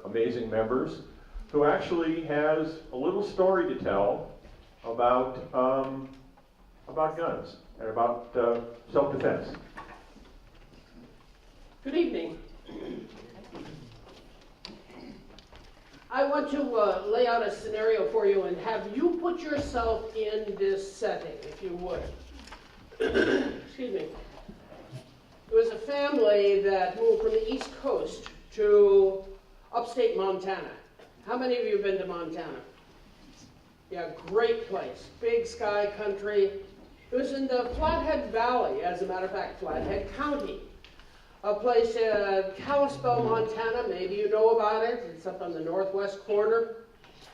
amazing members, who actually has a little story to tell about guns and about self-defense. Good evening. I want to lay out a scenario for you and have you put yourself in this setting, if you would. Excuse me. There was a family that moved from the East Coast to upstate Montana. How many of you have been to Montana? Yeah, great place. Big sky country. It was in the Flathead Valley, as a matter of fact, Flathead County. A place in Kalispell, Montana, maybe you know about it. It's up on the northwest corner.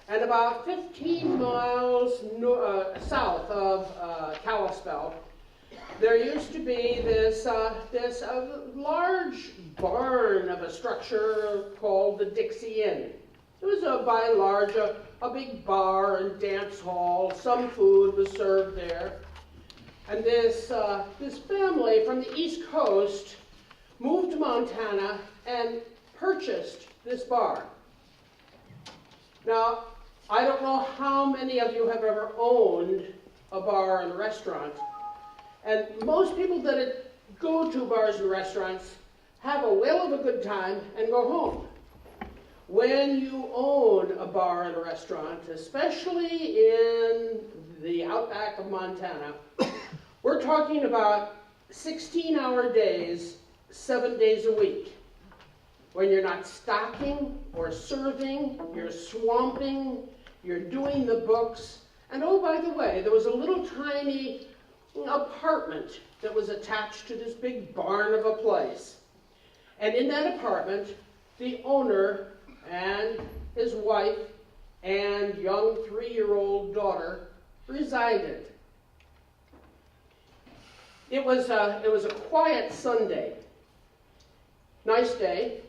And about 15 miles south of Kalispell, there used to be this large barn of a structure called the Dixie Inn. It was by and large a big bar and dance hall. Some food was served there. And this family from the East Coast moved to Montana and purchased this bar. Now, I don't know how many of you have ever owned a bar and restaurant. And most people that go to bars and restaurants have a whale of a good time and go home. When you own a bar and a restaurant, especially in the outback of Montana, we're talking about 16-hour days, 7 days a week. When you're not stocking or serving, you're swamping, you're doing the books. And oh, by the way, there was a little tiny apartment that was attached to this big barn of a place. And in that apartment, the owner and his wife and young 3-year-old daughter resided. It was a quiet Sunday. Nice day,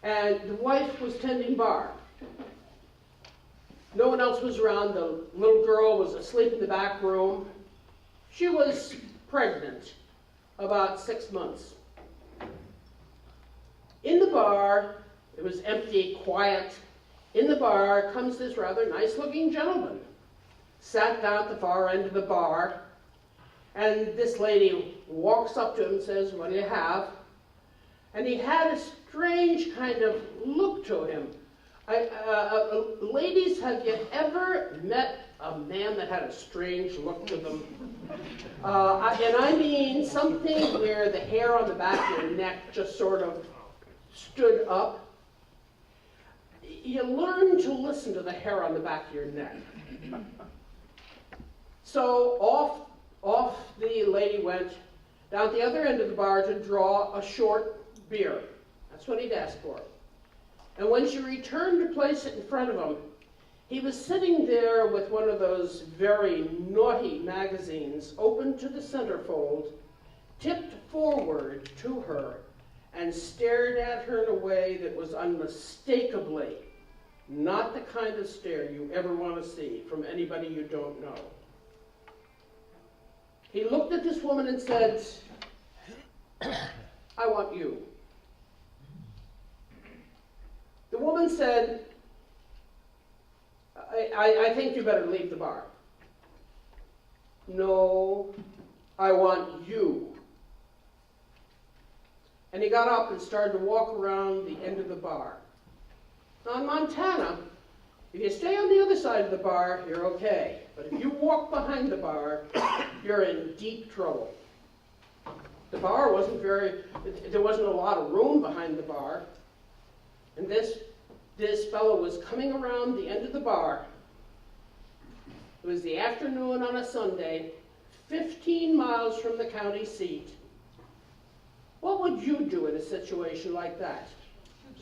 and the wife was tending bar. No one else was around. The little girl was asleep in the back room. She was pregnant, about 6 months. In the bar, it was empty, quiet. In the bar comes this rather nice-looking gentleman. Sat down at the far end of the bar, and this lady walks up to him and says, "What do you have?" And he had a strange kind of look to him. Ladies, have you ever met a man that had a strange look to them? And I mean something where the hair on the back of your neck just sort of stood up. You learn to listen to the hair on the back of your neck. So off the lady went down at the other end of the bar to draw a short beer. That's what he'd asked for. And when she returned to place it in front of him, he was sitting there with one of those very naughty magazines open to the centerfold, tipped forward to her, and stared at her in a way that was unmistakably not the kind of stare you ever want to see from anybody you don't know. He looked at this woman and said, "I want you." The woman said, I think you better leave the bar." "No, I want you." And he got up and started to walk around the end of the bar. Now in Montana, if you stay on the other side of the bar, you're okay. But if you walk behind the bar, you're in deep trouble. The bar there wasn't a lot of room behind the bar. And this fellow was coming around the end of the bar. It was the afternoon on a Sunday, 15 miles from the county seat. What would you do in a situation like that?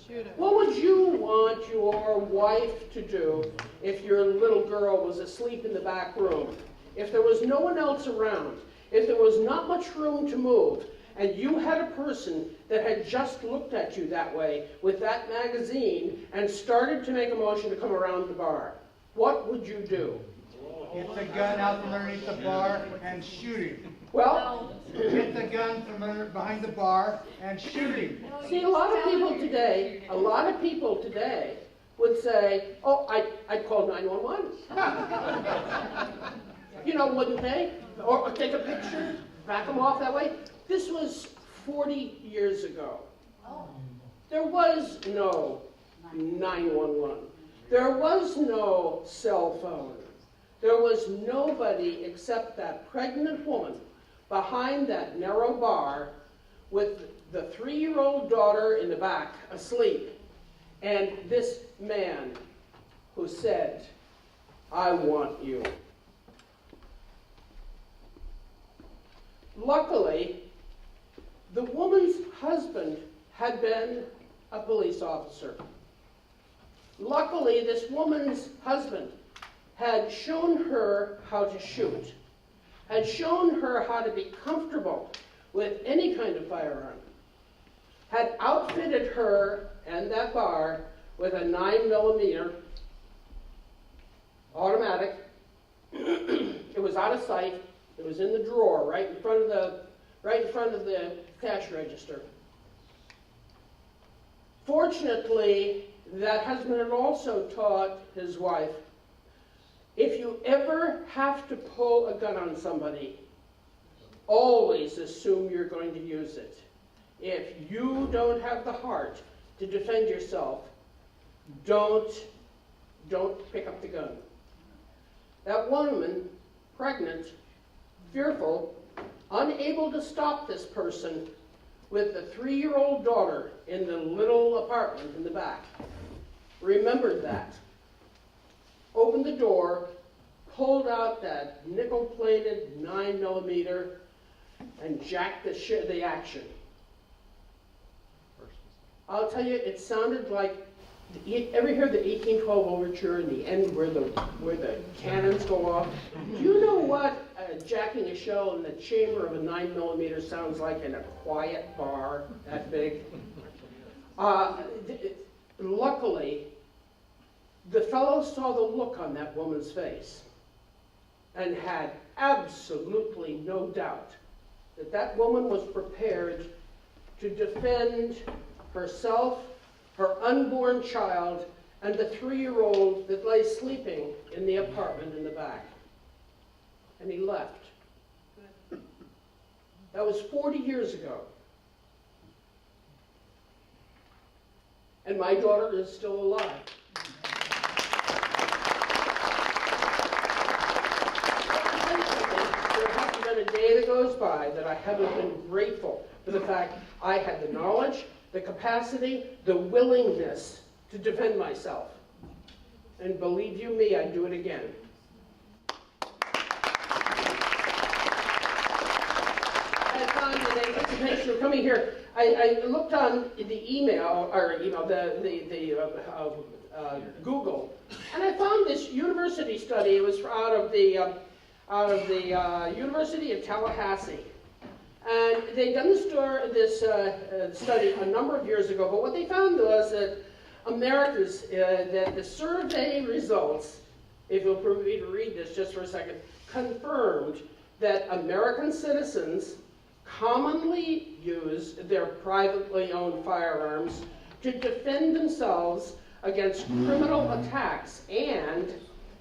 Shoot him. What would you want your wife to do if your little girl was asleep in the back room? If there was no one else around, if there was not much room to move, and you had a person that had just looked at you that way with that magazine and started to make a motion to come around the bar, what would you do? Get the gun out from underneath the bar and shoot him. Well, get the gun from behind the bar and shoot him. see, a lot of people today would say, oh, I'd call 911. You know, wouldn't they? Or take a picture, back them off that way. This was 40 years ago. There was no 911. There was no cell phone. There was nobody except that pregnant woman behind that narrow bar with the 3-year-old daughter in the back asleep, and this man who said, I want you. Luckily, the woman's husband had been a police officer. Luckily, this woman's husband had shown her how to shoot, had shown her how to be comfortable with any kind of firearm, had outfitted her and that bar with a 9mm automatic. It was out of sight. It was in the drawer, right in front of the cash register. Fortunately, that husband had also taught his wife, if you ever have to pull a gun on somebody, always assume you're going to use it. If you don't have the heart to defend yourself, don't pick up the gun. That woman, pregnant, fearful, unable to stop this person with the 3-year-old daughter in the little apartment in the back, remembered that, opened the door, pulled out that nickel-plated 9mm, and jacked the action. I'll tell you, it sounded like, ever hear the 1812 Overture in the end where the cannons go off? Do you know what jacking a shell in the chamber of a 9mm sounds like in a quiet bar that big? Luckily, the fellow saw the look on that woman's face and had absolutely no doubt that that woman was prepared to defend herself, her unborn child, and the 3-year-old that lay sleeping in the apartment in the back. And he left. That was 40 years ago. And my daughter is still alive. There hasn't been a day that goes by that I haven't been grateful for the fact I had the knowledge, the capacity, the willingness to defend myself. And believe you me, I'd do it again. I found in anticipation of coming here, I looked on the Google, and I found this university study. It was out of the University of Tallahassee. And they'd done this study a number of years ago, but what they found was that that the survey results, if you'll permit me to read this just for a second, confirmed that American citizens commonly use their privately owned firearms to defend themselves against criminal attacks, and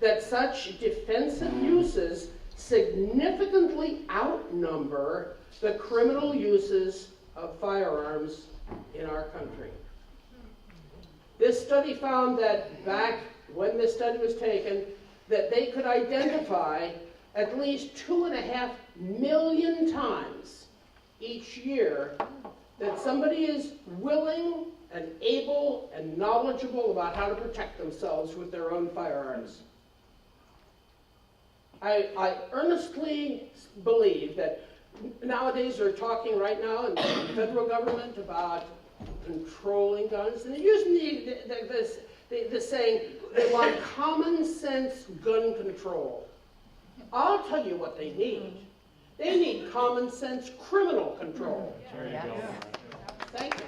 that such defensive uses significantly outnumber the criminal uses of firearms in our country. This study found that back when this study was taken, that they could identify at least 2.5 million times each year that somebody is willing and able and knowledgeable about how to protect themselves with their own firearms. I earnestly believe that nowadays they're talking right now in the federal government about controlling guns, and they're using the saying they want common sense gun control. I'll tell you what they need. They need common sense criminal control. There you go. Thank you.